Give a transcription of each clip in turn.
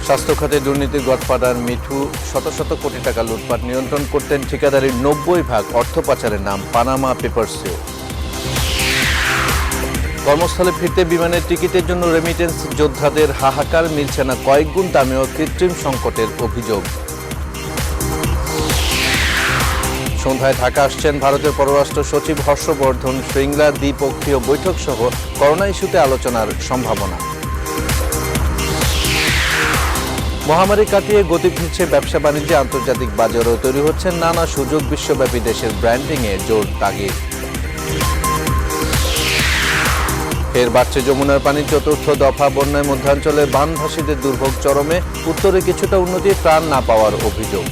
স্বাস্থ্য খাতে দুর্নীতির গডফাদার মিঠু শত শত কোটি টাকা লুটপাট নিয়ন্ত্রণ করতেন ঠিকাদারির 90% অর্থ পাচারের নাম পানামা পেপারসেও। কর্মস্থলে ফিরতে বিমানের টিকিটের জন্য রেমিটেন্স যোদ্ধাদের হাহাকার, মিলছে না কয়েক গুণ দামেও কৃত্রিম সংকটের অভিযোগ। সন্ধ্যায় ঢাকা আসছেন ভারতের পররাষ্ট্র সচিব হর্ষবর্ধন শ্রীংলা। দ্বিপক্ষীয় বৈঠক সহ করোনা ইস্যুতে আলোচনার সম্ভাবনা। মহামারী কাটিয়ে গতি ফিরছে ব্যবসা বাণিজ্যে, আন্তর্জাতিক বাজারেও তৈরি হচ্ছে নানা সুযোগ। বিশ্বব্যাপী দেশের ব্র্যান্ডিংয়ে জোর তাগিদ। ফের বাড়ছে যমুনার পানি, চতুর্থ দফা বন্যায় মধ্যাঞ্চলে বানভাসীদের দুর্ভোগ চরমে। উত্তরে কিছুটা উন্নতি, প্রাণ না পাওয়ার অভিযোগ।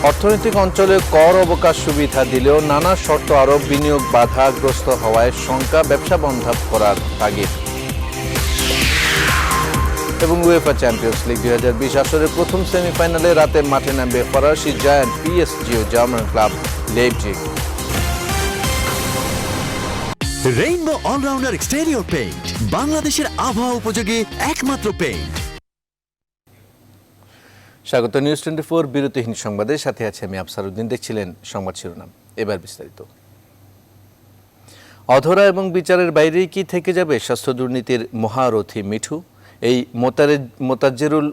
অর্থনৈতিক অঞ্চলে কর অবকাশ সুবিধা দিলেও নানা শর্ত আরোপ, বিনিয়োগ বাধাগ্রস্ত হওয়ায় শঙ্কা, ব্যবসা বন্ধ করার তাগিদ। এবং উয়েফা চ্যাম্পিয়ন্স লিগ 2020 আসরের প্রথম সেমিফাইনালে রাতে মাঠে নামবে ফরাসি জায়ান্ট পিএসজি ও German club Leipzig. Rainbow allrounder exterior paint, বাংলাদেশের আবহাওয়া উপযোগী একমাত্র পেইন্ট। স্বাগত নিউজ 24 বিরতিহীন সংবাদের সাথে আছে আমি আফসার উদ্দিন। দেখছিলেন সংবাদ শিরোনাম, এবার বিস্তারিত। অধরা এবং বিচারের বাইরেই কি থেকে যাবে স্বাস্থ্য দুর্নীতির মহারথী মিঠু? এই মোতাজ্জেরুল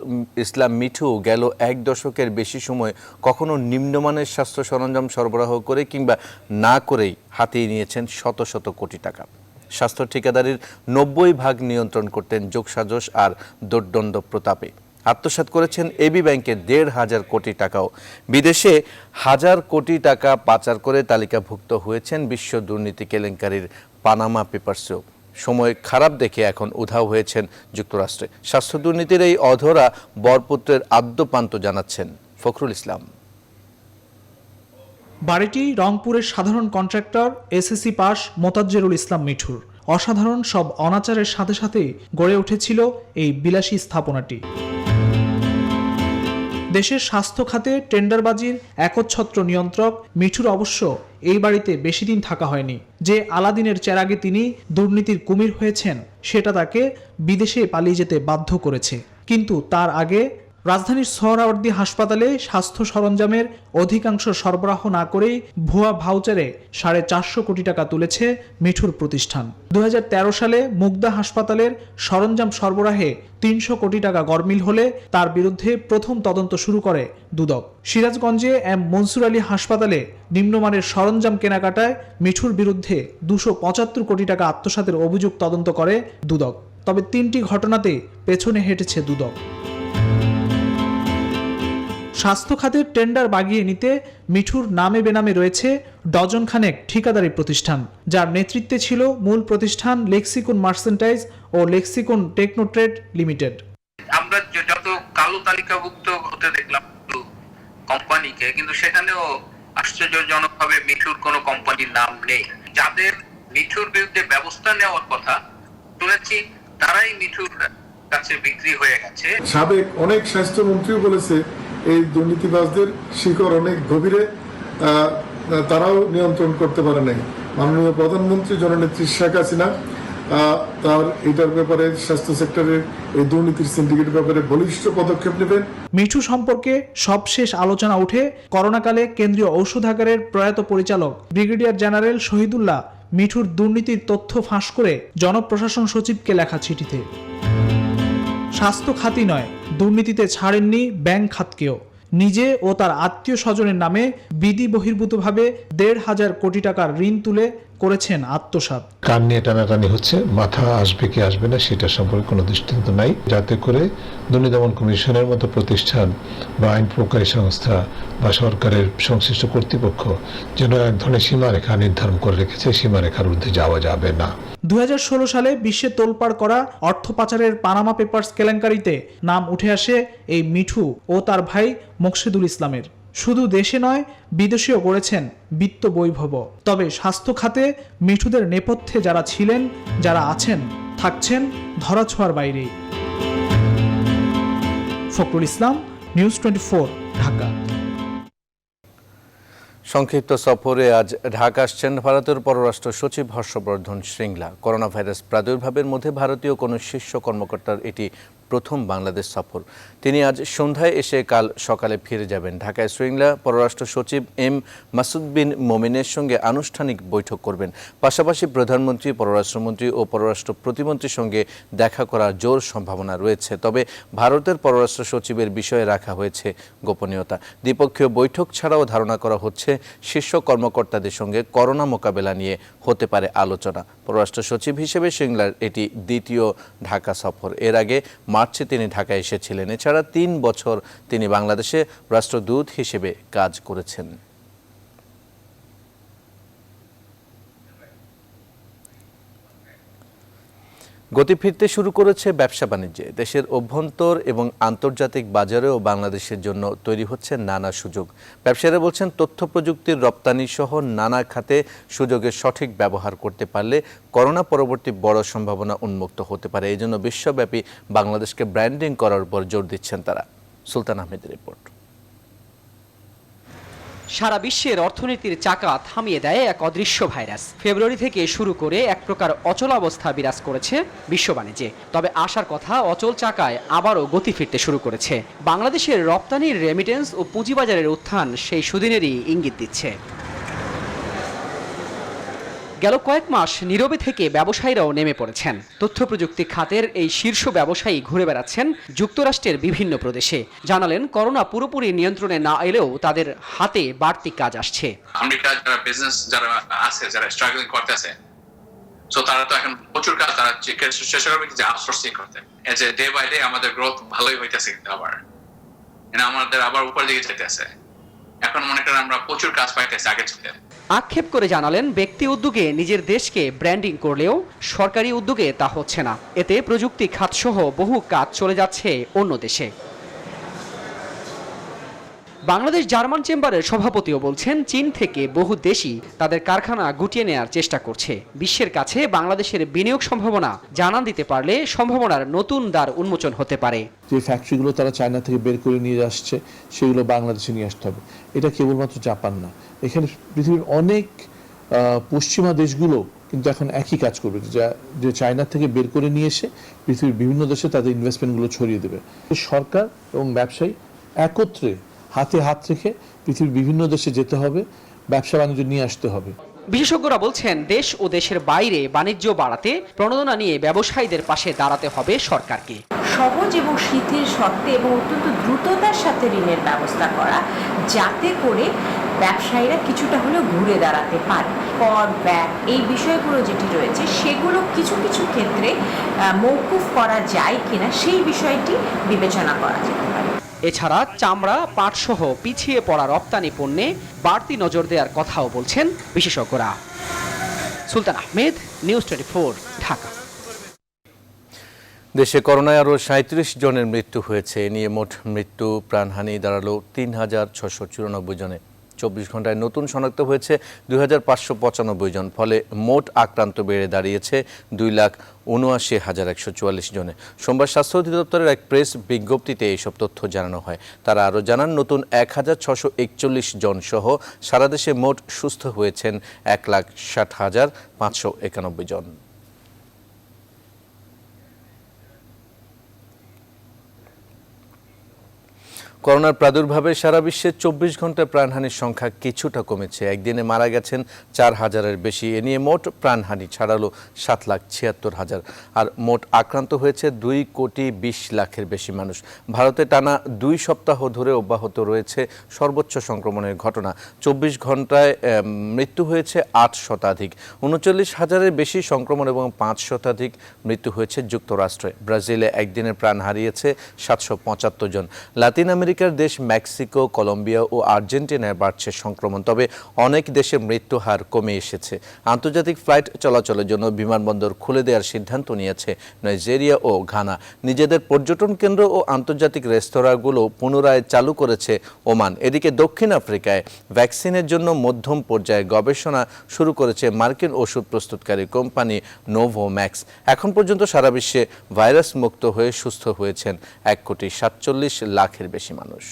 ইসলাম মিঠু গেল এক দশকের বেশি সময় কখনো নিম্নমানের স্বাস্থ্য সরঞ্জাম সরবরাহ করে কিংবা না করেই হাতিয়ে নিয়েছেন শত শত কোটি টাকা। স্বাস্থ্য ঠিকাদারির 90% নিয়ন্ত্রণ করতেন যোগসাজশ আর দোর্দণ্ড প্রতাপে। আত্মসাৎ করেছেন এবি ব্যাংকের 1,500 কোটি টাকাও। বিদেশে 1000 কোটি টাকা পাচার করে তালিকাভুক্ত হয়েছেন বিশ্ব দুর্নীতি কেলেঙ্কারির পানামা পেপারসেও। সময় খারাপ দেখে এখন উধাও হয়েছেন যুক্তরাষ্ট্রে। স্বাস্থ্য দুর্নীতির এই অধরা বরপুত্রের আদ্যপান্ত জানাচ্ছেন ফখরুল ইসলাম। বাড়িটি রংপুরের সাধারণ কন্ট্রাক্টর এসএসসি পাস মোতাজ্জেরুল ইসলাম মিঠুর। অসাধারণ সব অনাচারের সাথে সাথেই গড়ে উঠেছিল এই বিলাসী স্থাপনাটি। দেশের স্বাস্থ্য খাতে টেন্ডারবাজির একচ্ছত্র নিয়ন্ত্রক মিঠুর অবশ্য এই বাড়িতে বেশি দিন থাকা হয়নি। যে আলাদিনের চেরাগে তিনি দুর্নীতির কুমির হয়েছেন, সেটা তাকে বিদেশে পালিয়ে যেতে বাধ্য করেছে। কিন্তু তার আগে রাজধানীর সোহরাওয়ার্দী হাসপাতালে স্বাস্থ্য সরঞ্জামের অধিকাংশ সরবরাহ না করেই ভুয়া ভাউচারে 450 কোটি টাকা তুলেছে মিঠুর প্রতিষ্ঠান। 2013 সালে মুগদা হাসপাতালের সরঞ্জাম সরবরাহে 300 কোটি টাকা গরমিল হলে তার বিরুদ্ধে প্রথম তদন্ত শুরু করে দুদক। সিরাজগঞ্জে এম মনসুর আলী হাসপাতালে নিম্নমানের সরঞ্জাম কেনাকাটায় মিঠুর বিরুদ্ধে 275 কোটি টাকা আত্মসাতের অভিযোগ তদন্ত করে দুদক। তবে 3টি ঘটনাতে পেছনে হেঁটেছে দুদক। স্বাস্থ্য খাতের টেন্ডার বাগিয়ে নিতে মিঠুর নামে বেনামে রয়েছে ডজন খানেক ঠিকাদারি প্রতিষ্ঠান, যার নেতৃত্বে ছিল মূল প্রতিষ্ঠান লেক্সিকন মার্চেন্টাইজ ও লেক্সিকন টেকনোট্রেড লিমিটেড। আমরা যত কালো তালিকাভুক্ত হতে দেখলাম কোম্পানিকে, কিন্তু সেখানেও আশ্চর্যজনকভাবে মিঠুর কোনো কোম্পানির নাম নেই। যাদের মিঠুর বিরুদ্ধে ব্যবস্থা নেওয়ার কথা শুনেছি, তারাই মিঠুর কাছে বিক্রি হয়ে গেছে। সাবেক অনেক স্বাস্থ্যমন্ত্রীও বলেছে এই দুর্নীতিবাজদের শিকড় অনেক গভীরে, তারাও নিয়ন্ত্রণ করতে পারে নাই। মাননীয় প্রধানমন্ত্রী জননেত্রী শেখ হাসিনা তার এটার ব্যাপারে স্বাস্থ্য সেক্টরের এই দুর্নীতির সিন্ডিকেটের ব্যাপারে বলিষ্ঠ পদক্ষেপ নেবেন। মিঠু সম্পর্কে সবশেষ আলোচনা উঠে করোনাকালে কেন্দ্রীয় ঔষধাগারের প্রয়াত পরিচালক ব্রিগেডিয়ার জেনারেল শহীদুল্লাহ মিঠুর দুর্নীতির তথ্য ফাঁস করে জনপ্রশাসন সচিবকে লেখা চিঠিতে। স্বাস্থ্য খাতই নয়, দুর্নীতিতে ছাড়েননি ব্যাংক খাতকেও। নিজে ও তার আত্মীয় স্বজনের নামে বিধি বহির্ভূতভাবে 1,500 কোটি টাকার ঋণ তুলে করেছেন আত্মসাৎ। কান নিয়ে টানাটানি হচ্ছে, মাথা আসবে কি আসবে না সেটা সম্পর্কে কোনো দৃষ্টান্ত নাই, যাতে করে দুর্নীতি দমন কমিশনের মতো প্রতিষ্ঠান বা আইন প্রকারী সংস্থা বা সরকারের সংশ্লিষ্ট কর্তৃপক্ষ যেন এক ধরনের সীমারেখা নির্ধারণ করে রেখেছে, সীমারেখার ঊর্ধ্বে যাওয়া যাবে না। 2016 সালে বিশ্বে তোলপাড় করা অর্থ পাচারের পানামা পেপারস কেলেঙ্কারিতে নাম উঠে আসে এই মিঠু ও তার ভাই মোকসেদুল ইসলামের। শুধু দেশে নয়, বিদেশেও গড়েছেন বিত্ত বৈভব। তবে স্বাস্থ্য খাতে মিঠুদের নেপথ্যে যারা ছিলেন, যারা আছেন, থাকছেন ধরাছোঁয়ার বাইরেই। ফখরুল ইসলাম, নিউজ 24, ঢাকা। সংক্ষিপ্ত সফরে আজ ঢাকা আসছেন ভারতের পররাষ্ট্র সচিব হর্ষবর্ধন শ্রীংলা। করোনা ভাইরাস প্রাদুর্ভাবের মধ্যে ভারতীয় কোনো শীর্ষ কর্মকর্তার এটি প্রথম বাংলাদেশ সফর। তিনি আজ সন্ধ্যায় এসে কাল সকালে ফিরে যাবেন। ঢাকায় শ্রীংলা পররাষ্ট্র সচিব এম মাসুদ বিন মোমিনের সঙ্গে আনুষ্ঠানিক বৈঠক করবেন। পাশাপাশি প্রধানমন্ত্রী, পররাষ্ট্রমন্ত্রী ও পররাষ্ট্র প্রতিমন্ত্রীর সঙ্গে দেখা করার জোর সম্ভাবনা রয়েছে। তবে ভারতের পররাষ্ট্র সচিবের বিষয়ে রাখা হয়েছে গোপনীয়তা। দ্বিপক্ষীয় বৈঠক ছাড়াও ধারণা করা হচ্ছে শীর্ষ কর্মকর্তাদের সঙ্গে করোনা মোকাবেলা নিয়ে হতে পারে আলোচনা। পররাষ্ট্র সচিব হিসেবে শ্রীংলার এটি দ্বিতীয় ঢাকা সফর। এর আগে মার্চে তিনি ঢাকায় এসেছিলেন। এছাড়া ৩ বছর তিনি বাংলাদেশে রাষ্ট্রদূত হিসেবে কাজ করেছেন। গতি ফিরতে শুরু করেছে ব্যবসা বাণিজ্যে। দেশের অভ্যন্তর এবং আন্তর্জাতিক বাজারেও বাংলাদেশের জন্য তৈরি হচ্ছে নানা সুযোগ। ব্যবসায়ীরা বলছেন, তথ্য প্রযুক্তির রপ্তানি সহ নানা খাতে সুযোগের সঠিক ব্যবহার করতে পারলে করোনা পরবর্তী বড় সম্ভাবনা উন্মুক্ত হতে পারে। এই জন্য বিশ্বব্যাপী বাংলাদেশকে ব্র্যান্ডিং করার উপর জোর দিচ্ছেন তারা। সুলতান আহমেদের রিপোর্ট। সারা বিশ্বের অর্থনীতির চাকা থামিয়ে দেয় এক অদৃশ্য ভাইরাস। ফেব্রুয়ারি থেকে শুরু করে এক প্রকার অচলাবস্থা বিরাজ করেছে বিশ্ব বাণিজ্যে। তবে আসার কথা অচল চাকায় আবারও গতি ফিরতে শুরু করেছে। বাংলাদেশের রপ্তানির রেমিটেন্স ও পুঁজিবাজারের উত্থান সেই সুদিনেরই ইঙ্গিত দিচ্ছে। গেল কয়েক মাস নীরবে থেকে ব্যবসায়ীরাও নেমে পড়েছেন। তথ্য প্রযুক্তি খাতের এই শীর্ষ ব্যবসায়ী ঘুরে বেড়াচ্ছেন যুক্তরাষ্ট্রের বিভিন্ন প্রদেশে। জানালেন, করোনা পুরোপুরি নিয়ন্ত্রণে না এলেও তাদের হাতে বাড়তি কাজ আসছে। আমেরিকা যারা বিজনেস যারা আছে, যারা স্ট্রাগলিং করতেছে, সো তারা তো এখন প্রচুর কাজ তারা চেষ্টা করবে যে আউটসোর্সিং করতে। As a day by day আমাদের গ্রোথ ভালোই হইতেছে, কিন্তু আবার আমাদের আবার উপর দিকে যেতেছে। এখন মনে করেন আমরা প্রচুর কাজ পাইতেছি আগের চেয়ে। আক্ষেপ করে জানালেন, ব্যক্তি উদ্যোগে নিজের দেশকে ব্র্যান্ডিং করলেও সরকারি উদ্যোগে তা হচ্ছে না। এতে প্রযুক্তি খাতসহ বহু কাজ চলে যাচ্ছে অন্য দেশে। বাংলাদেশ জার্মান চেম্বারের সভাপতিও বলছেন, চীন থেকে বহু দেশই তাদের কারখানা গুটিয়ে নেওয়ার চেষ্টা করছে। বিশ্বের কাছে বাংলাদেশের বিনিয়োগ সম্ভাবনা জানান দিতে পারলে সম্ভাবনার নতুন দ্বার উন্মোচন হতে পারে। যে ফ্যাক্টরিগুলো তারা চায়না থেকে বের করে নিয়ে আসছে, সেগুলো বাংলাদেশে নিয়ে আসতে হবে। এটা কেবলমাত্র জাপান না, এখানে পৃথিবীর অনেক পশ্চিমা দেশগুলো কিন্তু এখন একই কাজ করবে, যে চায়না থেকে বের করে নিয়ে এসে পৃথিবীর বিভিন্ন দেশে তাদের ইনভেস্টমেন্টগুলো ছড়িয়ে দেবে। সরকার এবং ব্যবসায়ী একত্রে হাতে হাত রেখে পৃথিবীর বিভিন্ন দেশে যেতে হবে, ব্যবসা বাণিজ্য নিয়ে আসতে হবে। বিশেষজ্ঞরা বলছেন, দেশ ও দেশের বাইরে বাণিজ্য বাড়াতে প্রণোদনা নিয়ে ব্যবসায়ীদের পাশে দাঁড়াতে হবে সরকারকে। সহজ এবং শিথিল শর্তে এবং অত্যন্ত দ্রুততার সাথে ঋণের ব্যবস্থা করা, যাতে করে ব্যবসায়ীরা কিছুটা হলেও ঘুরে দাঁড়াতে পারে। কর, ব্যাক, এই বিষয়গুলো যেটি রয়েছে সেগুলো কিছু কিছু ক্ষেত্রে মওকুফ করা যায় কিনা সেই বিষয়টি বিবেচনা করা যেতে পারে। এছাড়া চামড়া, পাটসহ পিছিয়ে পড়া রপ্তানি পণ্যে বাড়তি নজর দেওয়ার কথাও বলছেন বিশেষজ্ঞরা। সুলতান আহমেদ, নিউজ 24, ঢাকা। দেশে করোনায় আরও 37 জনের মৃত্যু হয়েছে। এ নিয়ে মোট মৃত্যু প্রাণহানি দাঁড়ালো 3694 জনে। 24 ঘন্টায় নতুন শনাক্ত হয়েছে 2595 জন। ফলে মোট আক্রান্ত বেড়ে দাঁড়িয়েছে 2,79,144 জনে। সোমবার স্বাস্থ্য অধিদপ্তরের এক প্রেস বিজ্ঞপ্তিতে এইসব তথ্য জানানো হয়। তারা আরও জানান, নতুন 1641 জন সহ সারা দেশে মোট সুস্থ হয়েছেন 1,60,591 জন। করোনার প্রাদুর্ভাবে সারা বিশ্বে 24 ঘন্টায় প্রাণহানির সংখ্যা কিছুটা কমেছে। একদিনে মারা গেছেন 4,000-এর বেশি। এ নিয়ে মোট প্রাণহানি ছাড়ালো 7,76,000। আর মোট আক্রান্ত হয়েছে 2,20,00,000-এর বেশি মানুষ। ভারতে টানা 2 সপ্তাহ ধরে অব্যাহত রয়েছে সর্বোচ্চ সংক্রমণের ঘটনা। 24 ঘন্টায় মৃত্যু হয়েছে 8 শতাধিক। 39,000-এর বেশি সংক্রমণ এবং 5 শতাধিক মৃত্যু হয়েছে যুক্তরাষ্ট্রে। ব্রাজিলে একদিনে প্রাণ হারিয়েছে 775 জন। লাতিন আমেরিকার দেশ মেক্সিকো, কলম্বিয়া ও আর্জেন্টিনায় বাড়ছে সংক্রমণ। তবে অনেক দেশে মৃত্যু হার কমে এসেছে। আন্তর্জাতিক ফ্লাইট চলাচলের জন্য বিমানবন্দর খুলে দেওয়ার সিদ্ধান্ত নিয়েছে নাইজেরিয়া ও ঘানা। নিজেদের পর্যটন কেন্দ্র ও আন্তর্জাতিক রেস্তোরাঁগুলো পুনরায় চালু করেছে ওমান। এদিকে দক্ষিণ আফ্রিকায় ভ্যাকসিনের জন্য মধ্যম পর্যায়ে গবেষণা শুরু করেছে মার্কিন ওষুধ প্রস্তুতকারী কোম্পানি নোভোম্যাক্স। এখন পর্যন্ত সারা বিশ্বে ভাইরাস মুক্ত হয়ে সুস্থ হয়েছেন 1,47,00,000-এর বেশি মানুষ।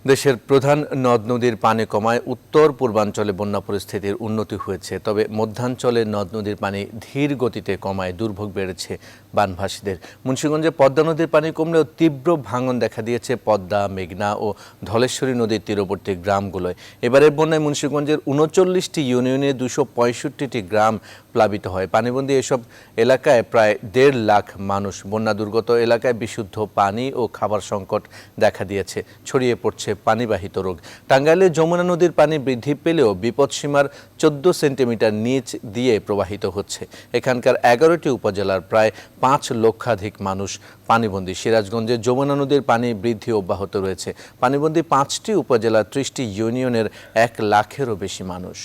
দেশের প্রধান নদ নদীর পানি কমায় উত্তর পূর্বাঞ্চলে বন্যা পরিস্থিতির উন্নতি হয়েছে, তবে মধ্যাঞ্চলে নদ নদীর পানি ধীর গতিতে কমায় দুর্ভোগ বেড়েছে বানভাসীদের। মুন্সিগঞ্জে পদ্মা নদীর পানি কমলেও তীব্র ভাঙন দেখা দিয়েছে পদ্মা, মেঘনা ও ধলেশ্বরী নদীর তীরবর্তী গ্রামগুলোয়। এবারের বন্যায় মুন্সিগঞ্জের ৩৯টি ইউনিয়নে ২৬৫টি গ্রাম প্লাবিত হয়। পানিবন্দী এসব এলাকায় প্রায় ১.৫ লাখ মানুষ। বন্যা দুর্গত এলাকায় বিশুদ্ধ পানি ও খাবার সংকট দেখা দিয়েছে, ছড়িয়ে পড়ছে পানিবাহিত রোগ। টাঙ্গাইলে যমুনা নদীর পানি বৃদ্ধি পেলেও বিপদসীমার ১৪ সেন্টিমিটার নিচ দিয়ে প্রবাহিত হচ্ছে। এখানকার ১১টি উপজেলার প্রায় ৫ লক্ষাধিক মানুষ পানিবন্দী। সিরাজগঞ্জে যমুনা নদীর পানি বৃদ্ধি অব্যাহত রয়েছে। পানিবন্দী ৫টি উপজেলার ৩০টি ইউনিয়নের ১ লাখেরও বেশি মানুষ।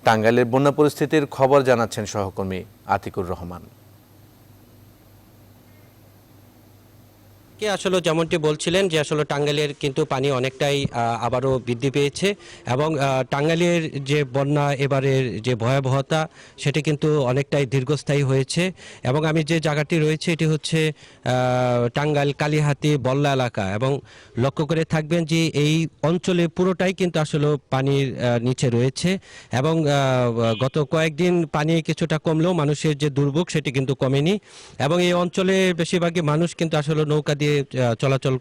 টাঙ্গাইলের বন্যা পরিস্থিতির খবর জানাচ্ছেন সহকর্মী আতিকুর রহমান। আসলে যেমনটি বলছিলেন যে আসলে টাঙ্গাইলের কিন্তু পানি অনেকটাই আবারও বৃদ্ধি পেয়েছে এবং টাঙ্গাইলের যে বন্যা এবারের যে ভয়াবহতা সেটি কিন্তু অনেকটাই দীর্ঘস্থায়ী হয়েছে এবং আমি যে জায়গাটি রয়েছে এটি হচ্ছে টাঙ্গাইল কালীহাতি বল্লা এলাকা এবং লক্ষ্য করে থাকবেন যে এই অঞ্চলে পুরোটাই কিন্তু আসলে পানির নিচে রয়েছে এবং গত কয়েকদিন পানি কিছুটা কমলেও মানুষের যে দুর্ভোগ সেটি কিন্তু কমেনি এবং এই অঞ্চলে বেশিরভাগই মানুষ কিন্তু আসলে নৌকা দিয়ে চলাচল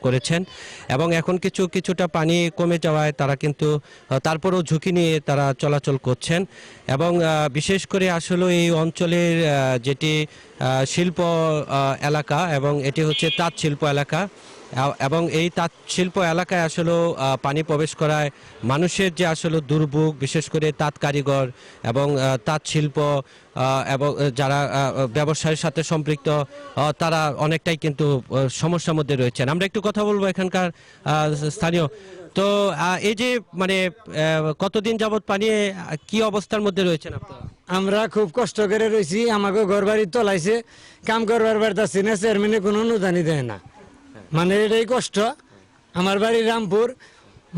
করেছেন এবং এখন কিছুটা পানি কমে যাওয়ায় তারা কিন্তু তারপরেও ঝুঁকি নিয়ে তারা চলাচল করছেন এবং বিশেষ করে আসলে এই অঞ্চলের যেটি শিল্প এলাকা এবং এটি হচ্ছে তাঁত শিল্প এলাকা এবং এই তাঁত শিল্প এলাকায় আসলে পানি প্রবেশ করায় মানুষের যে আসলে দুর্ভোগ, বিশেষ করে তাঁত কারিগর এবং তাঁত শিল্প এবং যারা ব্যবসায়ের সাথে সম্পৃক্ত তারা অনেকটাই কিন্তু সমস্যার মধ্যে রয়েছেন। আমরা একটু কথা বলবো এখানকার স্থানীয়। তো এই যে মানে কতদিন যাবত পানি কি অবস্থার মধ্যে রয়েছেন আপনারা? আমরা খুব কষ্ট করে রয়েছি, আমাকে ঘর বাড়ি তলাইছে, কাম করবার পারতাছি না, চেয়ারম্যানে কোনো অনুদানই দেয় না, মানে এটাই কষ্ট। আমার বাড়ি রামপুর,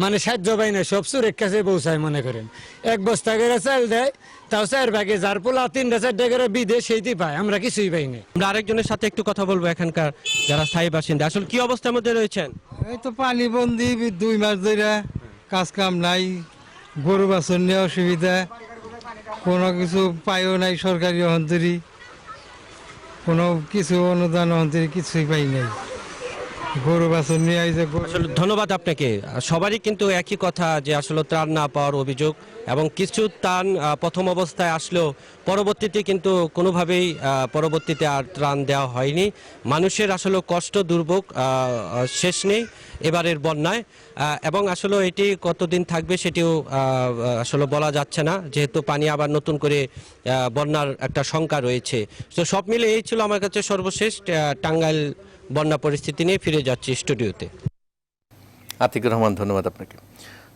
মানে সাহায্য পাই না, সব সুরের কাছে পৌঁছায়। মনে করেন ১ বস্তা করে চাল দেয়, তাও ৪ ভাগে, যার পোলা ৩টা-৪টা করে বিদে সেইটি পায়, আমরা কিছুই পাই না। আমরা আরেকজনের সাথে একটু কথা বলবো এখানকার যারা স্থায়ী বাসিন্দা। আসলে কি অবস্থার মধ্যে রয়েছেন? এই তো পানি বন্দি, ২ মাস ধরে কাজ কাম নাই, গরু বাছর নিয়ে অসুবিধা, কোনো কিছু পাইও নাই সরকারি অন্তরি, কোনো কিছু অনুদান অন্তরি কিছুই পাই নাই। গরু বাছর নিয়ে আসলে ধন্যবাদ আপনাকে। সবারই কিন্তু একই কথা যে আসলে ত্রাণ না পাওয়ার অভিযোগ এবং কিছু ত্রাণ প্রথম অবস্থায় আসলেও পরবর্তীতে কিন্তু কোনোভাবেই পরবর্তীতে আর ত্রাণ দেওয়া হয়নি। মানুষের আসলে কষ্ট, দুর্ভোগ শেষ নেই এবারের বন্যায় এবং আসলে এটি কতদিন থাকবে সেটিও আসলে বলা যাচ্ছে না, যেহেতু পানি আবার নতুন করে বন্যার একটা শঙ্কা রয়েছে। তো সব মিলে এই ছিল আমার কাছে সর্বশেষ টাঙ্গাইল বন্যা পরিস্থিতি নিয়ে। ফিরে যাচ্ছি স্টুডিওতে। আতিকুর রহমান, ধন্যবাদ আপনাকে।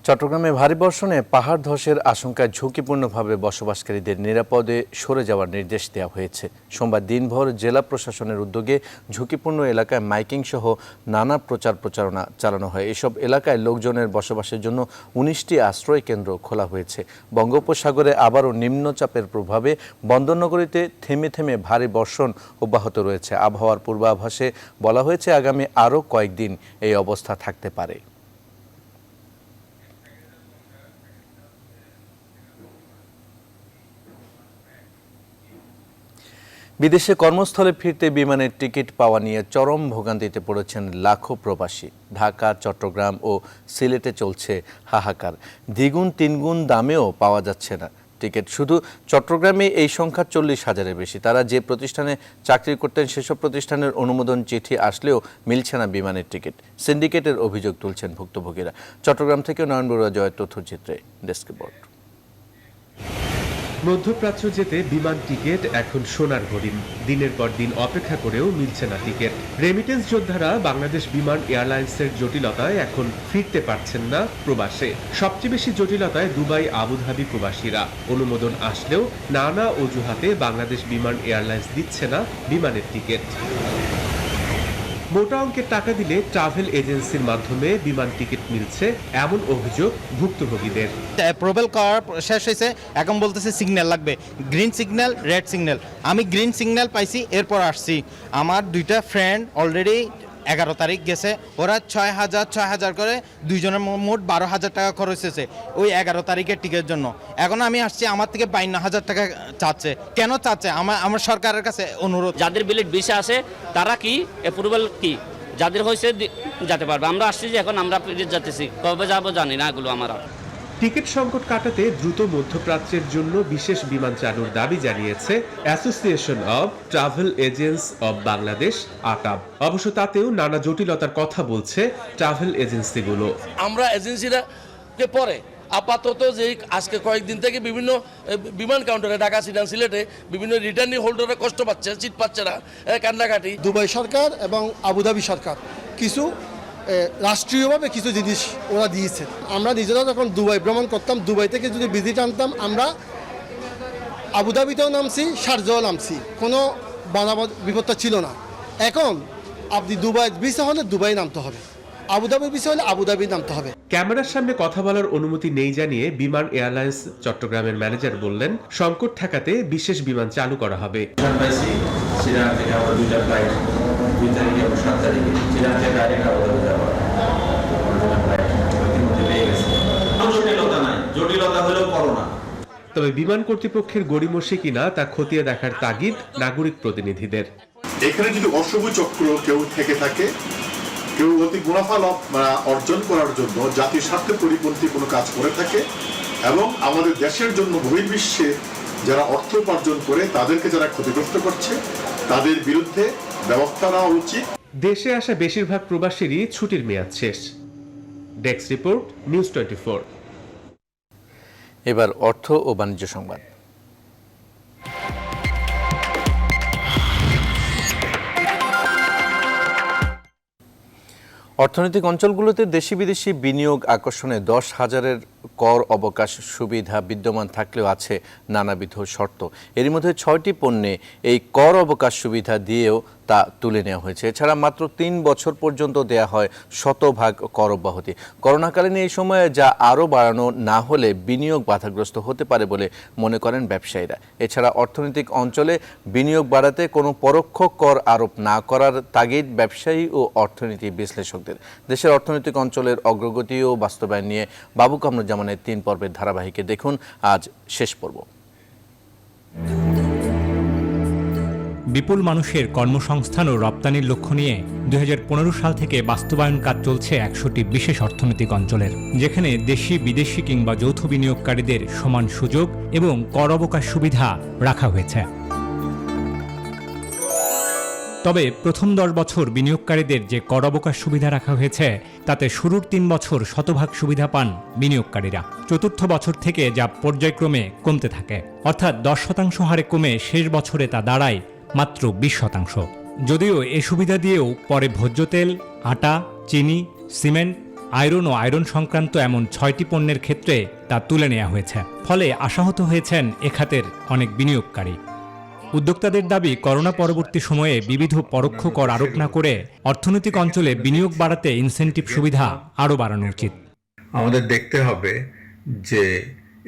চট্টগ্রামে ভারী বর্ষণে পাহাড় ধসের আশঙ্কায় ঝুঁকিপূর্ণভাবে বসবাসকারীদের নিরাপদে সরে যাওয়ার নির্দেশ দেওয়া হয়েছে। সোমবার দিনভর জেলা প্রশাসনের উদ্যোগে ঝুঁকিপূর্ণ এলাকায় মাইকিং সহ নানা প্রচারণা চালানো হয়। এসব এলাকায় লোকজনের বসবাসের জন্য ১৯টি আশ্রয় কেন্দ্র খোলা হয়েছে। বঙ্গোপসাগরে আবারও নিম্নচাপের প্রভাবে বন্দরনগরীতে থেমে থেমে ভারী বর্ষণ অব্যাহত রয়েছে। আবহাওয়ার পূর্বাভাসে বলা হয়েছে আগামী আরও কয়েকদিন এই অবস্থা থাকতে পারে। বিদেশে কর্মস্থলে ফিরতে বিমানের টিকিট পাওয়া নিয়ে চরম ভোগান্তিতে পড়েছেন লাখো প্রবাসী। ঢাকা, চট্টগ্রাম ও সিলেটে চলছে হাহাকার। দ্বিগুণ তিনগুণ দামেও পাওয়া যাচ্ছে না টিকিট। শুধু চট্টগ্রামে এই সংখ্যা ৪০,০০০-এর বেশি। তারা যে প্রতিষ্ঠানে চাকরি করতেন সেসব প্রতিষ্ঠানের অনুমোদন চিঠি আসলেও মিলছে না বিমানের টিকিট। সিন্ডিকেটের অভিযোগ তুলছেন ভুক্তভোগীরা। চট্টগ্রাম থেকে নয়ন বড়ুয়া, জয়ের তথ্যচিত্রে ডেস্ক রিপোর্ট। মধ্যপ্রাচ্য যেতে বিমান টিকিট এখন সোনার হরিণ। দিনের পর দিন অপেক্ষা করেও মিলছে না টিকিট। রেমিটেন্স যোদ্ধারা বাংলাদেশ বিমান এয়ারলাইন্সের জটিলতায় এখন ফিরতে পারছেন না প্রবাসে। সবচেয়ে বেশি জটিলতায় দুবাই, আবুধাবি প্রবাসীরা। অনুমোদন আসলেও নানা অজুহাতে বাংলাদেশ বিমান এয়ারলাইন্স দিচ্ছে না বিমানের টিকিট। মোটা অঙ্কের টাকা দিলে ট্রাভেল এজেন্সির মাধ্যমে বিমান টিকিট মিলছে এমন অভিযোগ ভুক্তভোগীদের। অ্যাপ্রুভাল করার শেষ হয়েছে, এখন বলতেছে সিগন্যাল লাগবে, গ্রিন সিগন্যাল, রেড সিগন্যাল। আমি গ্রিন সিগন্যাল পাইছি, এরপর আসছি। আমার দুইটা ফ্রেন্ড অলরেডি 11 তারিখ গেছে, ওরা 6,000 করে দুইজনের মোট 12,000 টাকা খরচ হয়েছে ওই 11 তারিখের টিকিটের জন্য। এখন আমি আসছি, আমার থেকে 52,000 টাকা চাচ্ছে। কেন চাচ্ছে? আমার সরকারের কাছে অনুরোধ, যাদের বিলেট ভিসা আছে তারা কি অ্যাপ্রুভাল কি যাদের হয়েছে যেতে পারবে। আমরা আসছি যে এখন আমরা যেতেছি, কবে যাবো জানি না, এগুলো আমরা। টিকিট সংকট কাটাতে দ্রুত মধ্যপ্রাচ্যের জন্য বিশেষ বিমান চালুর দাবি জানিয়েছে association of travel agents of Bangladesh, ATAB. অবশ্য তাতেও নানা জটিলতার কথা বলছে ট্রাভেল এজেন্সিগুলো। আমরা এজেন্সিরা পরে আপাতত যে আজকে কয়েকদিন থেকে বিভিন্ন বিমান কাউন্টারে, ঢাকা, সিলেটে বিভিন্ন রিটার্নিং হোল্ডাররা কষ্ট পাচ্ছে, সিট পাচ্ছে না, কান্নাকাটি। দুবাই সরকার এবং আবুধাবি সরকার কিছু রাষ্ট্রীয়ভাবে কিছু জিনিস ওরা দিয়েছে। আমরা নিজেরা যখন দুবাই ভ্রমণ করতাম, দুবাই থেকে যদি ভিজিট আনতাম, আমরা আবুধাবিতেও নামছি, শারজাও নামছি, কোনো বাধা বিপত্তা ছিল না। এখন আপনি দুবাই ভিসা হলে দুবাই নামতে হবে, আবুধাবির ভিসা হলে আবুধাবি নামতে হবে। ক্যামেরার সামনে কথা বলার অনুমতি নেই জানিয়ে বিমান এয়ারলাইন্স চট্টগ্রামের ম্যানেজার বললেন, সংকট ঠেকাতে বিশেষ বিমান চালু করা হবে। তবে বিমান কর্তৃপক্ষের গড়িমসি কিনা তা খতিয়ে দেখার তাগিদ নাগরিক প্রতিনিধিদের। এখানে যদি অশুভ চক্র কেউ থেকে থাকে, কেউ অতি মুনাফা অর্জন করার জন্য জাতির স্বার্থে পরিপন্থী কোনো কাজ করে থাকে এবং আমাদের দেশের জন্য বহির্বিশ্বে যারা অর্থ উপার্জন করে তাদেরকে যারা ক্ষতিগ্রস্ত করছে, তাদের বিরুদ্ধে ব্যবস্থা নেওয়া উচিত। দেশে আসা বেশিরভাগ প্রবাসীরই ছুটির মেয়াদ শেষ। Desk report, news 24। এবার অর্থ ও বাণিজ্য সংবাদ। অর্থনৈতিক অঞ্চলগুলোতে দেশি বিদেশি বিনিয়োগ আকর্ষণে 10,000-এর কর অবকাশ সুবিধা বিদ্যমান থাকলেও আছে নানাবিধ শর্ত। এর মধ্যে 6টি পণ্যে এই কর অবকাশ সুবিধা দিয়েও তা তুলে নেওয়া হয়েছে। এছাড়া মাত্র 3 বছর পর্যন্ত দেয়া হয় 100% কর অব্যাহতি। করোনাকালীন এই সময়ে যা আরও বাড়ানো না হলে বিনিয়োগ বাধাগ্রস্ত হতে পারে বলে মনে করেন ব্যবসায়ীরা। এছাড়া অর্থনৈতিক অঞ্চলে বিনিয়োগ বাড়াতে কোনো পরোক্ষ কর আরোপ না করার তাগিদ ব্যবসায়ী ও অর্থনীতি বিশ্লেষকদের। দেশের অর্থনৈতিক অঞ্চলের অগ্রগতি ও বাস্তবায়ন নিয়ে বাবু কামরুজ্জামানের 3 পর্বের ধারাবাহিকে দেখুন আজ শেষ পর্ব। বিপুল মানুষের কর্মসংস্থান ও রপ্তানির লক্ষ্য নিয়ে 2015 সাল থেকে বাস্তবায়ন কাজ চলছে 100টি বিশেষ অর্থনৈতিক অঞ্চলের, যেখানে দেশি বিদেশি কিংবা যৌথ বিনিয়োগকারীদের সমান সুযোগ এবং কর অবকাশ সুবিধা রাখা হয়েছে। তবে প্রথম 10 বছর বিনিয়োগকারীদের যে কর অবকাশ সুবিধা রাখা হয়েছে তাতে শুরুর 3 বছর 100% সুবিধা পান বিনিয়োগকারীরা। চতুর্থ বছর থেকে যা পর্যায়ক্রমে কমতে থাকে, অর্থাৎ 10% হারে কমে শেষ বছরে তা দাঁড়ায় মাত্র 20%। যদিও এ সুবিধা দিয়েও পরে ভোজ্য তেল, আটা, চিনি, সিমেন্ট, আয়রন ও আয়রন সংক্রান্ত এমন 6টি পণ্যের ক্ষেত্রে তা তুলে নেওয়া হয়েছে। ফলে আশাহত হয়েছেন এ খাতের অনেক বিনিয়োগকারী। উদ্যোক্তাদের দাবি, করোনা পরবর্তী সময়ে বিবিধ পরোক্ষ কর আরোপ না করে অর্থনৈতিক অঞ্চলে বিনিয়োগ বাড়াতে ইনসেন্টিভ সুবিধা আরও বাড়ানো উচিত। আমাদের দেখতে হবে যে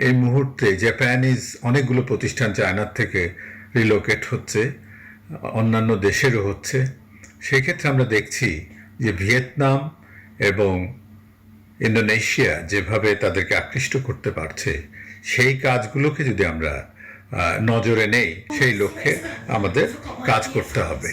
এই মুহূর্তে জাপানিজ অনেকগুলো প্রতিষ্ঠান চায়নার থেকে রিলোকেট হচ্ছে, অন্যান্য দেশেরও হচ্ছে। সেক্ষেত্রে আমরা দেখছি যে ভিয়েতনাম এবং ইন্দোনেশিয়া যেভাবে তাদেরকে আকৃষ্ট করতে পারছে, সেই কাজগুলোকে যদি আমরা নজরে নেই, সেই লক্ষ্যে আমাদের কাজ করতে হবে।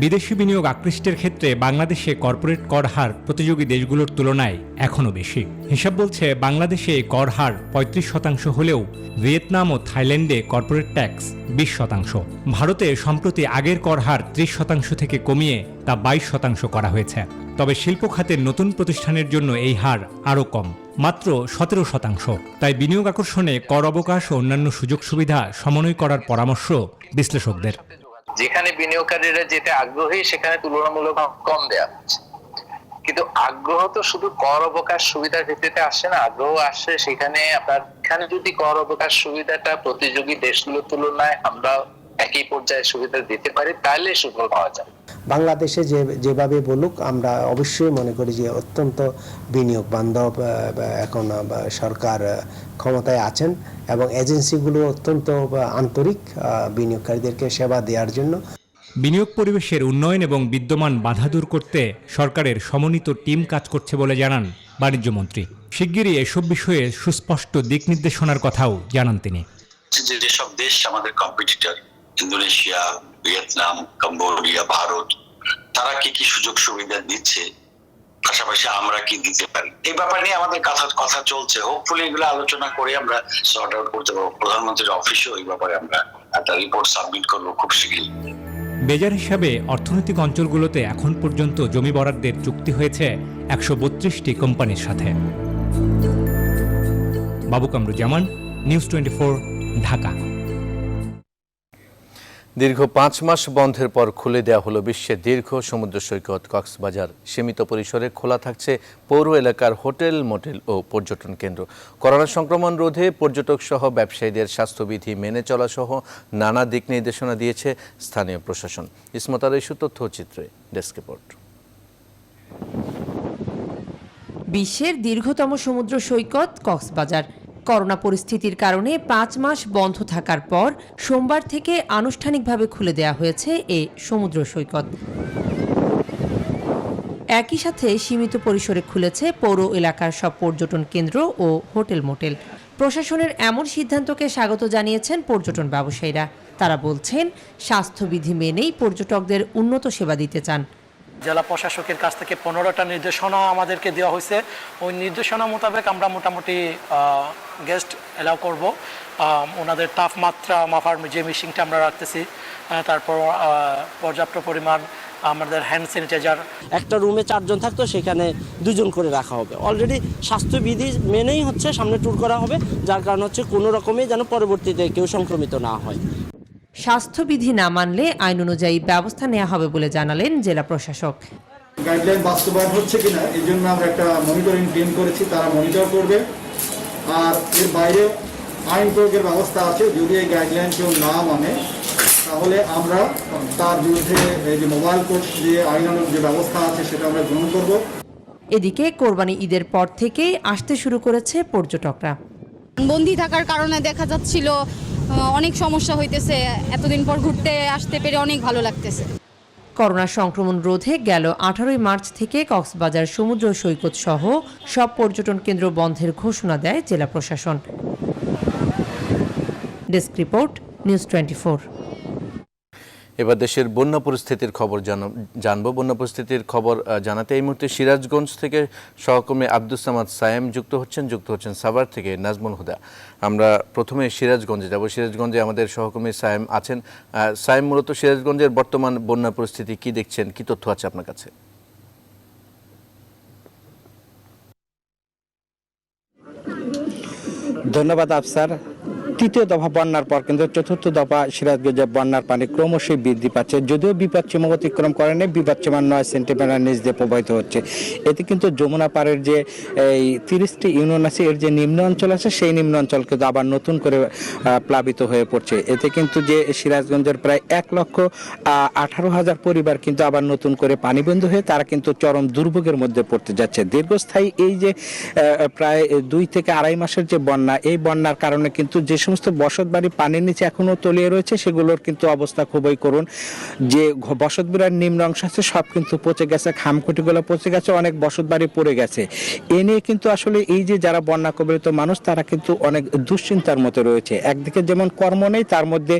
বিদেশি বিনিয়োগ আকৃষ্টের ক্ষেত্রে বাংলাদেশে কর্পোরেট কর হার প্রতিযোগী দেশগুলোর তুলনায় এখনও বেশি। হিসাব বলছে বাংলাদেশে কর হার 35% হলেও ভিয়েতনাম ও থাইল্যান্ডে কর্পোরেট ট্যাক্স 20%। ভারতে সম্প্রতি আগের কর হার 30% থেকে কমিয়ে তা 22% করা হয়েছে। তবে শিল্প খাতের নতুন প্রতিষ্ঠানের জন্য এই হার আরও কম, মাত্র 17%। তাই বিনিয়োগ আকর্ষণে কর অবকাশ ও অন্যান্য সুযোগ সুবিধা সমন্বয় করার পরামর্শ বিশ্লেষকদের। যেখানে বিনিয়োগকারীরা যেতে আগ্রহী সেখানে তুলনামূলক কম দেয়া হচ্ছে, কিন্তু আগ্রহ তো শুধু কর অবকাশ সুবিধার ভিত্তিতে আসে না। আগ্রহ আসে সেখানে আপনার এখানে যদি কর অবকাশ সুবিধাটা প্রতিযোগী দেশগুলোর তুলনায় আমরা একই পর্যায়ে পর্যায়ে সুবিধা দিতে পারি, তাহলে সুফল পাওয়া যায়। বাংলাদেশে যেভাবে বলুক, আমরা অবশ্যই মনে করি যে অত্যন্ত বিনিয়োগ বান্ধব এখন সরকার ক্ষমতায় আছেন এবং এজেন্সিগুলো অত্যন্ত আন্তরিক বিনিয়োগকারীদেরকে সেবা দেওয়ার জন্য। বিনিয়োগ পরিবেশের উন্নয়ন এবং বিদ্যমান বাধা দূর করতে সরকারের সমন্বিত টিম কাজ করছে বলে জানান বাণিজ্যমন্ত্রী। শিগগিরই এসব বিষয়ে সুস্পষ্ট দিক নির্দেশনার কথাও জানান তিনি। যেসব দেশ আমাদের competitor, Indonesia, Vietnam, Cambodia, Bharat, তারা কি সুযোগ সুবিধা দিচ্ছে, পাশাপাশি আমরা কি দিতে পারি, এই ব্যাপারে নিয়ে আমাদের কথা চলছে। হোপফুলি এগুলো আলোচনা করে আমরা সর্ট আউট করতে পারবো। প্রধানমন্ত্রীর অফিসেও এই ব্যাপারে আমরা একটা রিপোর্ট সাবমিট করবো খুব শীঘ্রই। বেজার হিসাবে অর্থনৈতিক অঞ্চলগুলোতে এখন পর্যন্ত জমি বরাদ্দের চুক্তি হয়েছে ১৩২টি কোম্পানির সাথে। বাবু কামরুজ্জামান, নিউজ 24, ঢাকা। দীর্ঘ ৫ মাস বন্ধের পর খুলে দেওয়া হলো বিশ্বের দীর্ঘ সমুদ্র সৈকত কক্সবাজার। সীমিত পরিসরে খোলা থাকছে পৌর এলাকার হোটেল, মোটেল ও পর্যটন কেন্দ্র। করোনা সংক্রমণ রোধে পর্যটক সহ ব্যবসায়ীদের স্বাস্থ্যবিধি মেনে চলা সহ নানা দিক নির্দেশনা দিয়েছে স্থানীয় প্রশাসন। ইসমত আলী তথ্যচিত্রে ডেস্ক রিপোর্ট। বিশ্বের দীর্ঘতম সমুদ্র সৈকত কক্সবাজার করোনা পরিস্থিতির কারণে ৫ মাস বন্ধ থাকার পর সোমবার থেকে আনুষ্ঠানিকভাবে খুলে দেওয়া হয়েছে এই সমুদ্র সৈকত। একই সাথে সীমিত পরিসরে খুলেছে পৌর এলাকার সব পর্যটন কেন্দ্র ও হোটেল, মোটেল। প্রশাসনের এমন সিদ্ধান্তকে স্বাগত জানিয়েছেন পর্যটন ব্যবসায়ীরা। তারা বলছেন, স্বাস্থ্যবিধি মেনেই পর্যটকদের উন্নত সেবা দিতে চান। জেলা প্রশাসকের কাছ থেকে 15টা নির্দেশনা আমাদেরকে দেওয়া হয়েছে। ওই নির্দেশনা মোতাবেক আমরা মোটামুটি গেস্ট এলাও করব। ওনাদের তাপমাত্রা মাপার যে মেশিনটা আমরা রাখতেছি, তারপর পর্যাপ্ত পরিমাণ আমাদের হ্যান্ড স্যানিটাইজার। একটা রুমে 4 জন থাকতো, সেখানে 2 জন করে রাখা হবে। অলরেডি স্বাস্থ্যবিধি মেনেই হচ্ছে সামনে ট্যুর করা হবে, যার কারণ হচ্ছে কোনো রকমই যেন পরবর্তীতে কেউ সংক্রমিত না হয়। স্বাস্থ্যবিধি না মানলে আইন অনুযায়ী ব্যবস্থা নেওয়া হবে বলে জানালেন জেলা প্রশাসক। গাইডলাইন বাস্তবায়ন হচ্ছে কিনা এই জন্য আমরা একটা মনিটরিং টিম করেছি, তারা মনিটর করবে। আর এর বাইরে আইন প্রয়োগের ব্যবস্থা আছে। যদি এই গাইডলাইন কেউ না মানে তাহলে আমরা তার বিরুদ্ধে এই যে মোবাইল কোর্ট দিয়ে আইনানুগ যে ব্যবস্থা আছে সেটা আমরা গ্রহণ করব। এদিকে কোরবানি ঈদের পর থেকেই আসতে শুরু করেছে পর্যটকরা। বন্দি থাকার কারণে দেখা যাচ্ছিল অনেক সমস্যা হইতেছে, এতদিন পর ঘুরতে আসতে পেরে অনেক ভালো লাগতেছে। করোনা সংক্রমণ রোধে গেল 18 মার্চ থেকে কক্সবাজার সমুদ্র সৈকত সহ সব পর্যটন কেন্দ্র বন্ধের ঘোষণা দেয় জেলা প্রশাসন। Desk report, news 24। এবার দেশের বন্যা পরিস্থিতির খবর জানবো। বন্যা পরিস্থিতির খবর জানাতে এই মুহূর্তে সিরাজগঞ্জ থেকে সহকর্মী আব্দুস সামাদ সায়েম যুক্ত হচ্ছেন সাভার থেকে নাজমুল হুদা। আমরা প্রথমে সিরাজগঞ্জে যাব। সিরাজগঞ্জে আমাদের সহকর্মী সায়েম আছেন। সায়েম, মূলত সিরাজগঞ্জের বর্তমান বন্যা পরিস্থিতি কি দেখছেন, কি তথ্য আছে আপনার কাছে? ধন্যবাদ আফসার। তৃতীয় দফা বন্যার পর কিন্তু চতুর্থ দফা সিরাজগঞ্জে বন্যার পানি ক্রমশই বৃদ্ধি পাচ্ছে। যদিও বিপদসীমা অতিক্রম করেনি, বিপদসীমা 9 সেন্টিমিটার নিচ দিয়ে প্রবাহিত হচ্ছে। এতে কিন্তু যমুনা পাড়ের যে এই 30টি ইউনিয়ন আছে, এর যে নিম্ন অঞ্চল আছে, সেই নিম্ন অঞ্চল কিন্তু আবার নতুন করে প্লাবিত হয়ে পড়ছে। এতে কিন্তু যে সিরাজগঞ্জের প্রায় 1,18,000 পরিবার কিন্তু আবার নতুন করে পানিবন্ধ হয়ে তারা কিন্তু চরম দুর্ভোগের মধ্যে পড়তে যাচ্ছে। দীর্ঘস্থায়ী এই যে প্রায় 2 থেকে 2.5 মাসের যে বন্যা, এই বন্যার কারণে কিন্তু যে সমস্ত বসত বাড়ি পানির নিচে এখনো তলিয়ে রয়েছে, সেগুলোর কিন্তু অবস্থা খুবই করুণ। যে বসত বাড়ির নিম্ন অংশ আছে সব কিন্তু পচে গেছে, খামখুঁটিগুলো পচে গেছে, অনেক বসত বাড়ি পড়ে গেছে। এ নিয়ে কিন্তু আসলে এই যে যারা বন্যা কবলিত মানুষ, তারা কিন্তু অনেক দুশ্চিন্তার মধ্যে রয়েছে। একদিকে যেমন কর্ম নেই, তার মধ্যে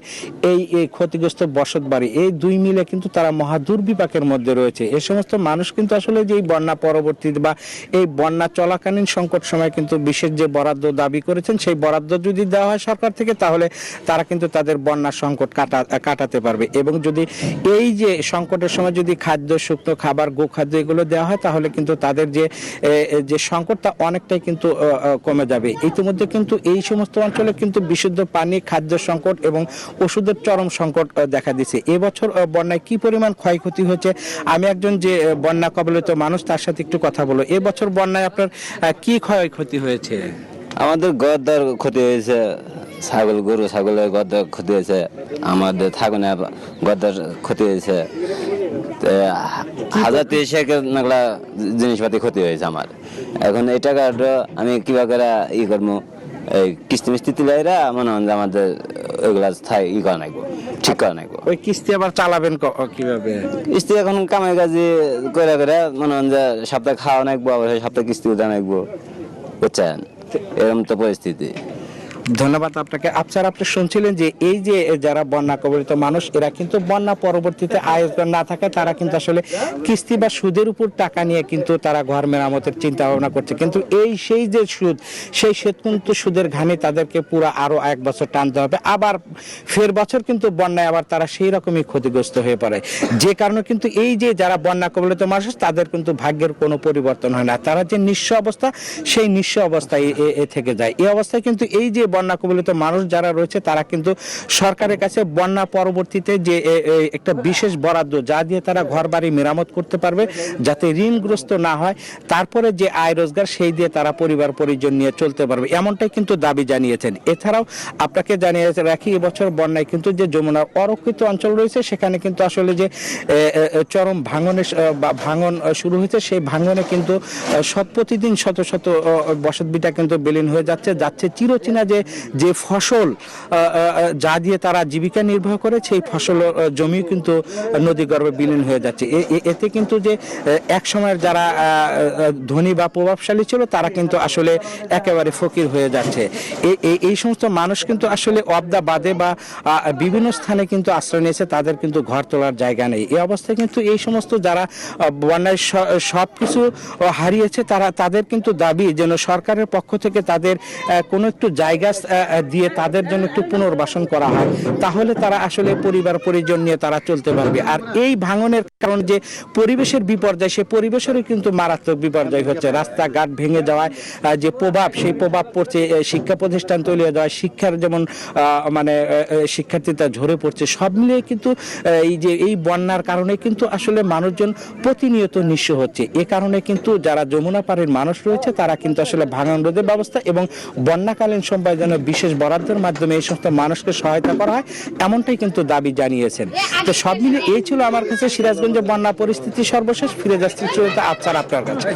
এই ক্ষতিগ্রস্ত বসত বাড়ি, এই দুই মিলে কিন্তু তারা মহা দুর্বিপাকের মধ্যে রয়েছে। এই সমস্ত মানুষ কিন্তু আসলে যে বন্যা পরবর্তী বা এই বন্যা চলাকালীন সংকট সময় কিন্তু বিশেষ যে বরাদ্দ দাবি করেছেন, সেই বরাদ্দ যদি দেওয়া হয় সরকার থেকে, তাহলে তারা কিন্তু তাদের বন্যার সংকট কাটাতে পারবে। এবং যদি এই যে সংকটের সময় যদি খাদ্য, শুকনো খাবার, গোখাদ্য এগুলো দেওয়া হয়, তাহলে কিন্তু তাদের যে সংকটটা অনেকটাই কিন্তু কমে যাবে। ইতিমধ্যে কিন্তু এই সমস্ত অঞ্চলে কিন্তু বিশুদ্ধ পানি, খাদ্য সংকট এবং ওষুধের চরম সংকট দেখা দিচ্ছে। এবছর বন্যায় কি পরিমাণ ক্ষয়ক্ষতি হয়েছে, আমি একজন যে বন্যা কবলিত মানুষ, তার সাথে একটু কথা বলো। এবছর বন্যায় আপনার কি ক্ষয়ক্ষতি হয়েছে? আমাদের ঘর-দর ক্ষতি হয়েছে, ছাগল গরু ছাগলের গদ্দার ক্ষতি হয়েছে, আমাদের থাকুনে গদ্দার ক্ষতি হয়েছে, 1000-30 নাগলা জিনিসপাতি ক্ষতি হয়েছে আমার। এখন এই টাকাটা আমি কিভাবে ই করবো, এই কিস্তি মিস্তি তুলাইরা মনে হয় আমাদের ওইগুলা ই করা নাকবো, ঠিক করা নাকবো। ওই কিস্তি আবার চালাবেন কিভাবে? কিস্তি এখন কামাই কাজে করে করে মনে হয় যে সপ্তাহে খাওয়া নাকবো, আবার সপ্তাহে কিস্তি উঠা নাকবো, বুঝছেন, এরকম তো পরিস্থিতি। ধন্যবাদ আপনাকে। আপনি শুনছিলেন যে এই যে যারা বন্যা কবলিত মানুষ, এরা কিন্তু বন্যা পরবর্তীতে আয় না থাকে, তারা কিন্তু আসলে কিস্তি বা সুদের উপর টাকা নিয়ে কিন্তু তারা ঘর মেরামতের চিন্তা ভাবনা করছে। কিন্তু সেই যে সুদ, সেই কিন্তু সুদের ঘানি তাদেরকে পুরো আরো 1 বছর টানতে হবে, আবার ফের বছর কিন্তু বন্যায় আবার তারা সেই রকমই ক্ষতিগ্রস্ত হয়ে পড়ে। যে কারণে কিন্তু এই যে যারা বন্যা কবলিত মানুষ, তাদের কিন্তু ভাগ্যের কোনো পরিবর্তন হয় না, তারা যে নিঃস্ব অবস্থা, সেই নিঃস্ব অবস্থায় থেকে যায়। এই অবস্থায় কিন্তু এই যে বন্যা কবলিত মানুষ যারা রয়েছে, তারা কিন্তু সরকারের কাছে বন্যা পরবর্তীতে যে একটা বিশেষ বরাদ্দ, যা দিয়ে তারা ঘর বাড়ি মেরামত করতে পারবে, যাতে ঋণগ্রস্ত না হয়, তারপরে যে আয় রোজগার সেই দিয়ে তারা পরিবার পরিজন নিয়ে চলতে পারবে, এমনটাই কিন্তু দাবি জানিয়েছেন। এছাড়াও আপনাকে জানিয়ে রাখি, এবছর বন্যায় কিন্তু যে যমুনার অরক্ষিত অঞ্চল রয়েছে, সেখানে কিন্তু আসলে যে চরম ভাঙন শুরু হয়েছে, সেই ভাঙনে কিন্তু প্রতিদিন শত শত বসতভিটা কিন্তু বিলীন হয়ে যাচ্ছে। চিরচেনা যে ফসল যা দিয়ে তারা জীবিকা নির্বাহ করে, সেই ফসল জমিও কিন্তু নদীগর্ভে বিলীন হয়ে যাচ্ছে। এতে কিন্তু যে এক সময়ের যারা ধনী বা প্রভাবশালী ছিল, তারা কিন্তু আসলে একেবারে ফকির হয়ে যাচ্ছে। এই সমস্ত মানুষ কিন্তু আসলে অবদা বাদে বা বিভিন্ন স্থানে কিন্তু আশ্রয় নিয়েছে, তাদের কিন্তু ঘর তোলার জায়গা নেই। এই অবস্থায় কিন্তু এই সমস্ত যারা বন্যায় সব কিছু হারিয়েছে, তাদের কিন্তু দাবি যেন সরকারের পক্ষ থেকে তাদের কোনো একটু জায়গা দিয়ে তাদের জন্য একটু পুনর্বাসন করা হয়, তাহলে তারা আসলে পরিবার পরিজন নিয়ে তারা চলতে পারবে। আর এই ভাঙনের কারণ যে পরিবেশের বিপর্যয়, সেই পরিবেশেরও কিন্তু মারাত্মক বিপর্যয় হচ্ছে। রাস্তাঘাট ভেঙে যাওয়ায় যে প্রভাব, সেই প্রভাব পড়ছে শিক্ষা প্রতিষ্ঠান তৈরি হয়ে যাওয়ায়, শিক্ষার যেমন শিক্ষার্থীরা ঝরে পড়ছে। সব মিলিয়ে কিন্তু এই বন্যার কারণে কিন্তু আসলে মানুষজন প্রতিনিয়ত নিঃস্ব হচ্ছে। এ কারণে কিন্তু যারা যমুনা পাড়ের মানুষ রয়েছে, তারা কিন্তু আসলে ভাঙন রোধের ব্যবস্থা এবং বন্যাকালীন সময় যেন বিশেষ বরাদ্দের মাধ্যমে এই সমস্ত মানুষকে সহায়তা করা হয়, এমনটাই কিন্তু দাবি জানিয়েছেন। তো সব মিলে এই ছিল আমার কাছে সিরাজগঞ্জের বন্যা পরিস্থিতি সর্বশেষ। ফিরে যাচ্ছি আপনার কাছে।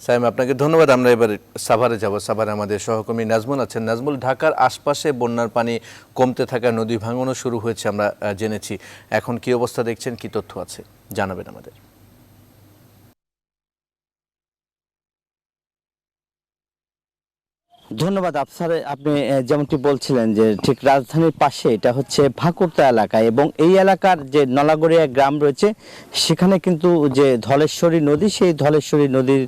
সাইম, আপনাকে ধন্যবাদ। আমরা এবার সাভারে যাব। সাভারে আমাদের সহকর্মী নাজমুল আছেন। নাজমুল, ঢাকার আশপাশে বন্যার পানি কমতে থাকা, নদী ভাঙনও শুরু হয়েছে আমরা জেনেছি। এখন কি অবস্থা দেখছেন, কি তথ্য আছে জানাবেন আমাদের। ধন্যবাদ আফসার। আপনি যেমনটি বলছিলেন যে ঠিক রাজধানীর পাশে এটা হচ্ছে ভাকুরতা এলাকা, এবং এই এলাকার যে নলাগড়িয়া গ্রাম রয়েছে, সেখানে কিন্তু যে ধলেশ্বরী নদী, সেই ধলেশ্বরী নদীর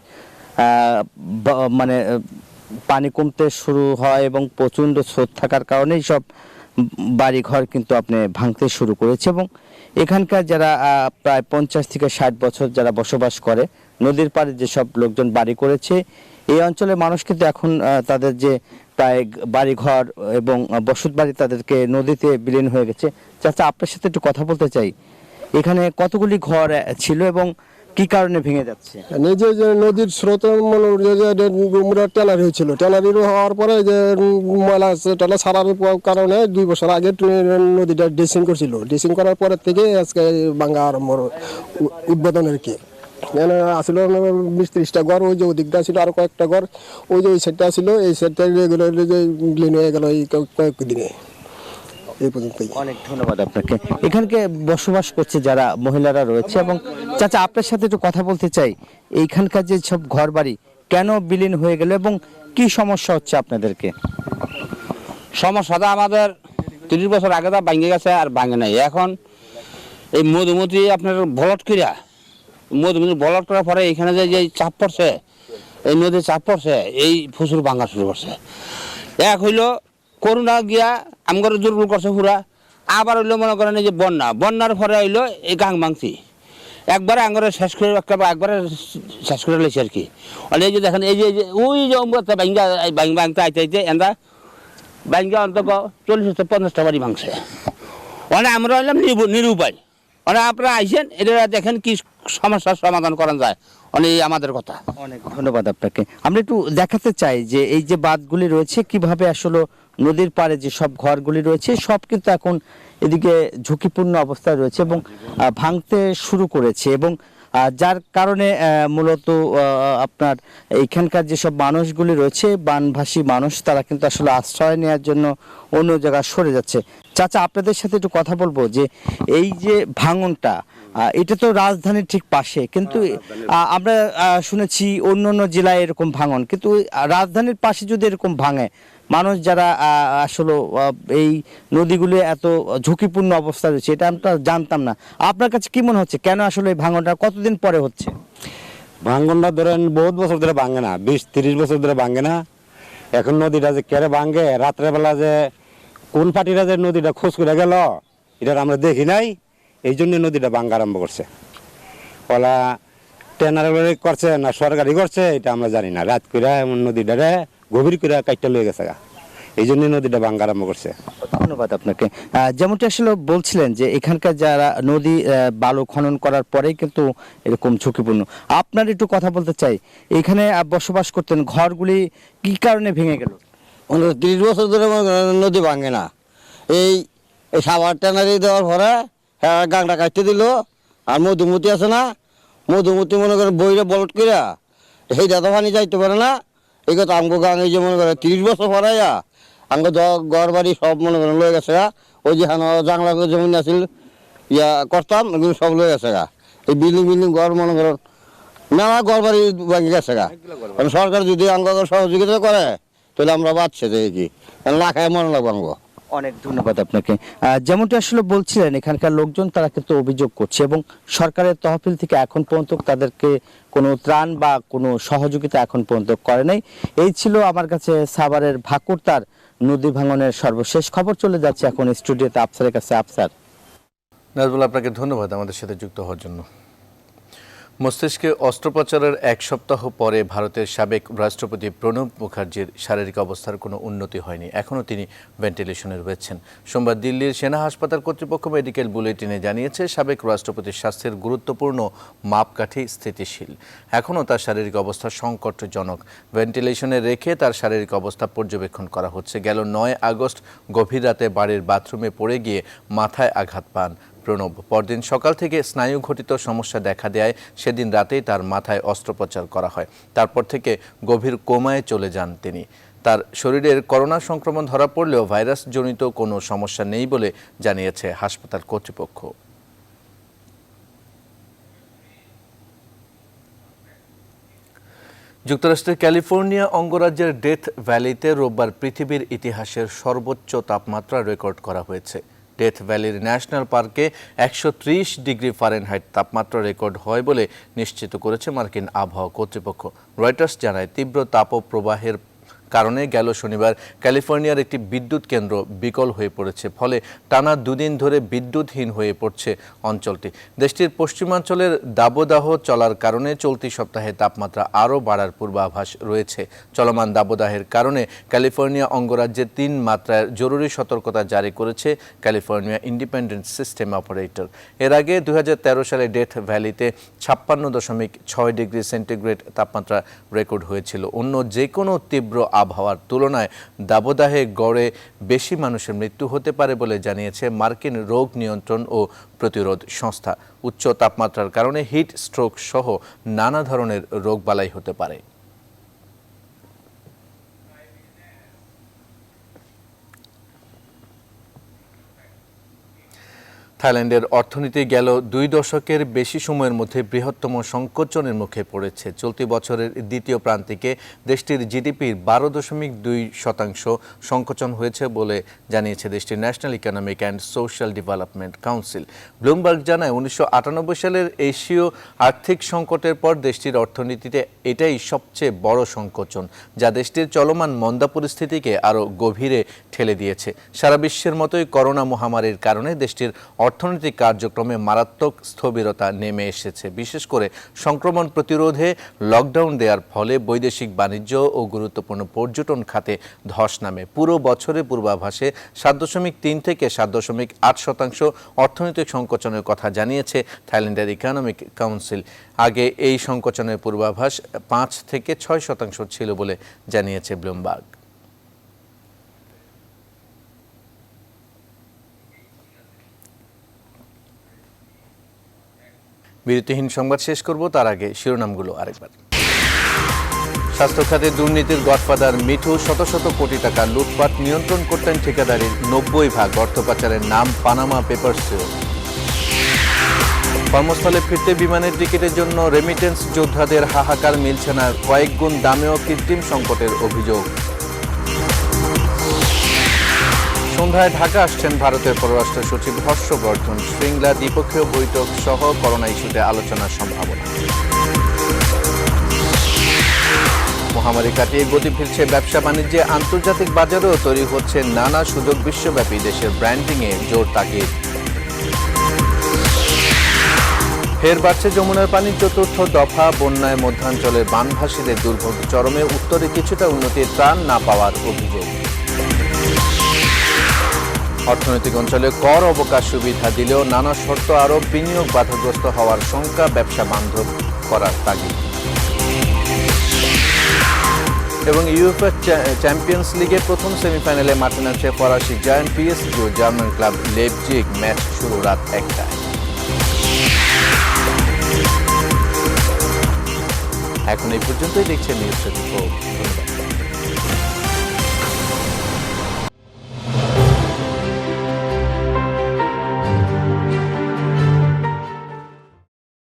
মানে পানি কমতে শুরু হয় এবং প্রচণ্ড স্রোত থাকার কারণেই সব বাড়িঘর কিন্তু আপনি ভাঙতে শুরু করেছে। এবং এখানকার যারা প্রায় 50 থেকে 60 বছর যারা বসবাস করে, নদীর পাড়ে যেসব লোকজন বাড়ি করেছে, এই অঞ্চলের মানুষ কিন্তু এখন তাদের যে প্রায় বাড়িঘর এবং বসত বাড়ি তাদেরকে নদীতে বিলীন হয়ে গেছে। চাচা, আপনার সাথে একটু কথা বলতে চাই, এখানে কতগুলি ঘর ছিল এবং কি কারণে ভেঙে যাচ্ছে? নিজে যে নদীর স্রোত ট্যানারি হয়েছিল, ট্যানারি হওয়ার পরে যে ময়লা টয়লা ছাড়ার কারণে 2 বছর আগে নদীটা ড্রেসিং করছিল। ড্রেসিং করার পরের থেকে আজকে ভাঙা আরম্ভ উদ্বোধনের কি আসলে 20-30টা ঘর, ওই যে ওদিকটা ছিল আরো কয়েকটা ঘর, ওই যে ওই সাইডটা ছিল, এই সাইডটা রেগুলারলি যে বিলীন হয়ে গেল এই কয়েকদিনে। এই পর্যন্তই। অনেক ধন্যবাদ আপনাকে। এখানকে বসবাস করছে যারা মহিলারা রয়েছে, এবং চাচা আপনার সাথে একটু কথা বলতে চাই, এইখানকার যে সব ঘর বাড়ি কেন বিলীন হয়ে গেল এবং কি সমস্যা হচ্ছে আপনাদেরকে? সমস্যাটা আমাদের 30 বছর আগে তো ভাঙে গেছে, আর ভাঙে নাই। এখন এই মধুমতি আপনার ভলট করিয়া, মধুমতি ভলট করার পরে এখানে যে চাপ পড়ছে, এই নদীর চাপ পড়ছে, এই ফসল ভাঙা শুরু করছে। এক হইলো করোনা গিয়া আমগর দুর্বল করছে পুরা, আবার হইলো মনে করেন যে বন্যার পরে হইলো এই গাং ভাঙছি, একবারে আঙ্গরে শেষ করে একবারে শেষ করে লেছে আর কি। এই যে দেখেন, এই যে ওই যে ভাঙতে আইতে আইতে এন্দা ভাঙ্গা অন্তত 40-50টা বাড়ি ভাঙছে। আমরা হইলাম নিরুপায়। আপনারা আইসেন, এটা দেখেন কি সমস্যার সমাধান করা যায়, আমাদের কথা। অনেক ধন্যবাদ আপনাকে। আমরা একটু দেখাতে চাই যে এই যে বাঁধগুলি রয়েছে কিভাবে আসলে নদীর পাড়ে যে সব ঘরগুলি রয়েছে সব কিন্তু এখন এদিকে ঝুঁকিপূর্ণ অবস্থায় রয়েছে এবং ভাঙতে শুরু করেছে এবং যার কারণে মূলত আপনার এইখানকার যেসব মানুষগুলি রয়েছে বানভাসী মানুষ তারা কিন্তু আসলে আশ্রয় নেওয়ার জন্য অন্য জায়গায় সরে যাচ্ছে। চাচা, আপনাদের সাথে একটু কথা বলবো যে এই যে ভাঙনটা এটা তো রাজধানীর ঠিক পাশে, কিন্তু আমরা শুনেছি অন্য অন্য জেলায় এরকম ভাঙন, কিন্তু রাজধানীর পাশে যদি এরকম ভাঙে মানুষ যারা আসলে এই নদীগুলি এত ঝুঁকিপূর্ণ অবস্থা রয়েছে এটা আমরা জানতাম না। আপনার কাছে কি মনে হচ্ছে কেন আসলে এই ভাঙনটা কতদিন পরে হচ্ছে? ভাঙনটা ধরেন বহুত বছর ধরে ভাঙে না, 20-30 বছর ধরে ভাঙে না। এখন নদীটা যে কেড়ে ভাঙে, রাত্রেবেলা যে কোন পার্টিরা যে নদীটা খোঁজ করে গেল এটা আমরা দেখি নাই, এই জন্য নদীটা ভাঙা আরম্ভ করছে। ওলা টেনার করছে না সরকারি করছে এটা আমরা জানি না। রাত করে এমন নদীটারে গভীর করে কাইটটা লয়ে গেছে, এই জন্য নদীটা ভাঙা আরম্ভ করছে। ধন্যবাদ আপনাকে। যেমনটি আসলে বলছিলেন যে এখানকার যারা নদী বালু খনন করার পরেই কিন্তু এরকম ঝুঁকিপূর্ণ। আপনার একটু কথা বলতে চাই, এখানে বসবাস করতেন, ঘরগুলি কি কারণে ভেঙে গেল? 30 বছর ধরে নদী ভাঙে না, এই সাবার ট্যানারি দেওয়ার পরে হ্যাঁ গাংটা কাটতে দিল। আর মধুমতি আছে না, মধুমতি মনে করে বইরে বলট করে সেই দাদা পানি যাইতে পারে না। এই কথা আমগো গাং এই যে মনে করে 30 বছর পরে আমগো ঘর বাড়ি সব মনে করেন লয়ে গেছে। ওই যে জাংলা জমিন আছিল ইয়া করতাম এগুলো সব লয়ে গেছে। এই বিল্ডিং ঘর মনে করেন মেলা ঘর বাড়ি ভাঙে গেছে। সরকার যদি আমগো সহযোগিতা করে তাহলে আমরা বাঁচছে দেখি, না খায় মনে লাগবো আমগো। অনেক ধন্যবাদ আপনাকে। যেমনটি আসলে বলছিলেন এখানকার লোকজন তারা কিন্তু অভিযোগ করছে এবং সরকারের তহবিল থেকে এখন পর্যন্ত তাদেরকে কোনো ত্রাণ বা কোনো সহযোগিতা এখন পর্যন্ত করে নাই। এই ছিল আমার কাছে সাভারের ভাকুরতার নদী ভাঙনের সর্বশেষ খবর। চলে যাচ্ছে এখন স্টুডিওতে আফসারের কাছে। আফসার। নাজবুল, আপনাকে ধন্যবাদ আমাদের সাথে যুক্ত হওয়ার জন্য। মস্তিষ্কে অস্ত্রোপচারের 1 সপ্তাহ পরে ভারতের সাবেক রাষ্ট্রপতি প্রণব মুখার্জির শারীরিক অবস্থার কোনো উন্নতি হয়নি, এখনও তিনি ভেন্টিলেশনে রয়েছেন। সোমবার দিল্লির সেনা হাসপাতাল কর্তৃপক্ষ মেডিকেল বুলেটিনে জানিয়েছে সাবেক রাষ্ট্রপতির স্বাস্থ্যের গুরুত্বপূর্ণ মাপকাঠি স্থিতিশীল, এখনও তার শারীরিক অবস্থা সংকটজনক। ভেন্টিলেশনে রেখে তার শারীরিক অবস্থা পর্যবেক্ষণ করা হচ্ছে। গেল 9 আগস্ট গভীর রাতে বাড়ির বাথরুমে পড়ে গিয়ে মাথায় আঘাত পান প্রণব। পরদিন সকাল থেকে স্নায়ু ঘটিত সমস্যা দেখা দেয়, সেদিন রাতেই তার মাথায় অস্ত্রোপচার করা হয়। তারপর থেকে গভীর কোমায় চলে যান তিনি। তার শরীরের করোনা সংক্রমণ ধরা পড়লেও ভাইরাসজনিত কোনো সমস্যা নেই বলে জানিয়েছে হাসপাতাল কর্তৃপক্ষ। যুক্তরাষ্ট্রের ক্যালিফোর্নিয়া অঙ্গরাজ্যের ডেথ ভ্যালিতে রোববার পৃথিবীর ইতিহাসের সর্বোচ্চ তাপমাত্রা রেকর্ড করা হয়েছে। ডেথ ভ্যালির ন্যাশনাল পার্কে 130 ডিগ্রি ফারেনহাইট তাপমাত্রা রেকর্ড হয় বলে নিশ্চিত করেছে মার্কিন আবহাওয়া কর্তৃপক্ষ। রয়টার্স জানায় তীব্র তাপপ্রবাহের কারণে গেল শনিবার ক্যালিফোর্নিয়ার একটি বিদ্যুৎ কেন্দ্র বিকল হয়ে পড়েছে, ফলে টানা 2 দিন ধরে বিদ্যুৎহীন হয়ে পড়ছে অঞ্চলটি। দেশটির পশ্চিমাঞ্চলের দাবদাহ চলার কারণে চলতি সপ্তাহে তাপমাত্রা আরও বাড়ার পূর্বাভাস রয়েছে। চলমান দাবদাহের কারণে ক্যালিফোর্নিয়া অঙ্গরাজ্যে 3 মাত্রার জরুরি সতর্কতা জারি করেছে ক্যালিফোর্নিয়া ইন্ডিপেন্ডেন্ট সিস্টেম অপারেটর। এর আগে 2013 সালে ডেথ ভ্যালিতে 56.6 ডিগ্রি সেন্টিগ্রেড তাপমাত্রা রেকর্ড হয়েছিল। অন্য যে কোনো তীব্র আবহাওয়ার তুলনায় দাবদাহে গড়ে বেশি মানুষের মৃত্যু হতে পারে বলে জানিয়েছে মার্কিন রোগ নিয়ন্ত্রণ ও প্রতিরোধ সংস্থা। উচ্চ তাপমাত্রার কারণে হিট স্ট্রোক সহ নানা ধরনের রোগবালাই হতে পারে। থাইল্যান্ডের অর্থনীতি গেল 2 দশকের বেশি সময়ের মধ্যে বৃহত্তম সংকোচনের মুখে পড়েছে। চলতি বছরের দ্বিতীয় প্রান্তিকে দেশটির জিডিপির 12.2% সংকোচন হয়েছে বলে জানিয়েছে দেশটির national economic and social development council. Bloomberg জানায় 1998 সালের এশীয় আর্থিক সংকটের পর দেশটির অর্থনীতিতে এটাই সবচেয়ে বড় সংকোচন, যা দেশটির চলমান মন্দা পরিস্থিতিকে আরও গভীরে ঠেলে দিয়েছে। সারা বিশ্বের মতোই করোনা মহামারীর কারণে দেশটির অর্থনৈতিক কার্যক্রমে মারাত্মক স্থবিরতা নেমে এসেছে। বিশেষ করে সংক্রমণ প্রতিরোধে লকডাউন দেওয়ার ফলে বৈদেশিক বাণিজ্য ও গুরুত্বপূর্ণ পর্যটন খাতে ধস নামে। পুরো বছরের পূর্বাভাসে 7.3 থেকে 7.8% অর্থনৈতিক সংকোচনের কথা জানিয়েছে থাইল্যান্ডের ইকোনমিক কাউন্সিল। আগে এই সংকোচনের পূর্বাভাস 5 থেকে 6% ছিল বলে জানিয়েছে ব্লুমবার্গ। বিরতিহীন সংবাদ শেষ করব, তার আগে শিরোনামগুলো আরেকবার। স্বাস্থ্য খাতে দুর্নীতির গডফাদার মিঠু শত শত কোটি টাকা লুটপাট নিয়ন্ত্রণ করতেন ঠিকাদারির 90% অর্থ পাচারের নাম পানামা পেপারসেও। কর্মস্থলে ফিরতে বিমানের টিকিটের জন্য রেমিটেন্স যোদ্ধাদের হাহাকার, মিলছে না কয়েক গুণ দামেও কৃত্রিম সংকটের অভিযোগ। সন্ধ্যায় ঢাকা আসছেন ভারতের পররাষ্ট্র সচিব হর্ষবর্ধন শ্রীংলা, দ্বিপক্ষীয় বৈঠক সহ করোনা ইস্যুতে আলোচনার সম্ভাবনা। মহামারী কাটিয়ে গতি ফিরছে ব্যবসা বাণিজ্যে, আন্তর্জাতিক বাজারেও তৈরি হচ্ছে নানা সুযোগ, বিশ্বব্যাপী দেশের ব্র্যান্ডিংয়ে জোর তাগিদ। ফের বাড়ছে যমুনার পানি, চতুর্থ দফা বন্যায় মধ্যাঞ্চলের বানভাসীদের দুর্ভোগ চরমে, উত্তরে কিছুটা উন্নতির ত্রাণ না পাওয়ার অভিযোগ। অর্থনৈতিক অঞ্চলে কর অবকাশ সুবিধা দিলেও নানা শর্ত আরোপ, বিনিয়োগ বাধাগ্রস্ত হওয়ার শঙ্কা, ব্যবসা বান্ধব করার তাগিদ। এবং ইউএফএ চ্যাম্পিয়ন্স লিগের প্রথম সেমিফাইনালে মাঠে নামছে ফরাসি জায়ান্ট পিএসজি ও জার্মান ক্লাব লেইপজিগ, ম্যাচ শুরু রাত 1টায়। এখন এই পর্যন্তই দেখছেন নিউজ 24। ধন্যবাদ।